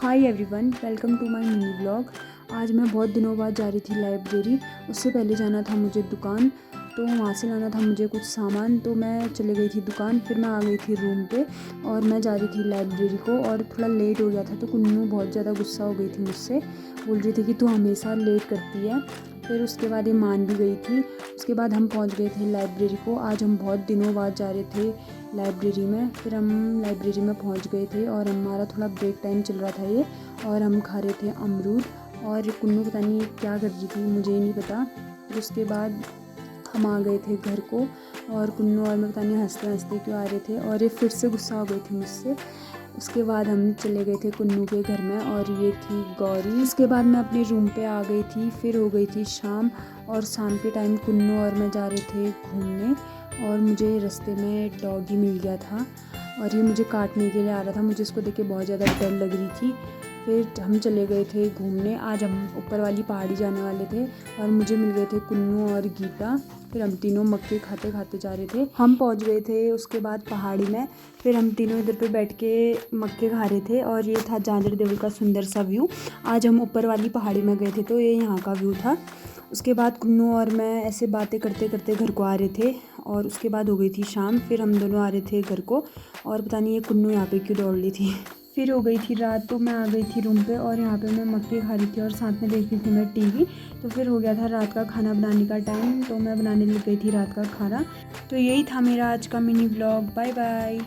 Hi everyone, welcome to my mini blog. आज मैं बहुत दिनों बाद जा रही थी लाइब्रेरी। उससे पहले जाना था मुझे दुकान, तो वहाँ से लाना था मुझे कुछ सामान। तो मैं चले गई थी दुकान, फिर मैं आ गई थी रूम पे और मैं जा रही थी लाइब्रेरी को। और थोड़ा लेट हो गया था तो कुन्नू बहुत ज़्यादा गुस्सा हो गई थी मुझसे, बोल रही थी कि तू हमेशा लेट करती है। फिर उसके बाद ये मान भी गई थी। उसके बाद हम पहुँच गए थे लाइब्रेरी को। आज हम बहुत दिनों बाद जा रहे थे लाइब्रेरी में। फिर हम लाइब्रेरी में पहुंच गए थे और हमारा थोड़ा ब्रेक टाइम चल रहा था ये, और हम खा रहे थे अमरूद। और कुन्नू पता नहीं क्या कर रही थी, मुझे ही नहीं पता। फिर उसके बाद हम आ गए थे घर को, और कुन्नू और मैं पता नहीं हंसते हंसते क्यों आ रहे थे, और ये फिर से गुस्सा हो गई थी मुझसे। उसके बाद हम चले गए थे कुन्नू के घर में, और ये थी गौरी। उसके बाद मैं अपने रूम पे आ गई थी। फिर हो गई थी शाम, और शाम के टाइम कुन्नू और मैं जा रहे थे घूमने, और मुझे रास्ते में डॉगी मिल गया था और ये मुझे काटने के लिए आ रहा था। मुझे इसको देख के बहुत ज़्यादा डर लग रही थी। फिर हम चले गए थे घूमने। आज हम ऊपर वाली पहाड़ी जाने वाले थे, और मुझे मिल गए थे कुन्नू और गीता। फिर हम तीनों मक्के खाते खाते जा रहे थे। हम पहुंच गए थे उसके बाद पहाड़ी में। फिर हम तीनों इधर पे बैठ के मक्के खा रहे थे, और ये था झांझर देवल का सुंदर सा व्यू। आज हम ऊपर वाली पहाड़ी में गए थे तो ये यहाँ का व्यू था। उसके बाद कुन्नू और मैं ऐसे बातें करते करते घर को आ रहे थे, और उसके बाद हो गई थी शाम। फिर हम दोनों आ रहे थे घर को, और पता नहीं ये कुन्नू यहाँ पे क्यों दौड़ रही थी। फिर हो गई थी रात, तो मैं आ गई थी रूम पे, और यहाँ पे मैं मक्के खा रही थी और साथ में देख रही थी मैं टीवी। तो फिर हो गया था रात का खाना बनाने का टाइम, तो मैं बनाने लग गई थी रात का खाना। तो यही था मेरा आज का मिनी ब्लॉग। Bye bye.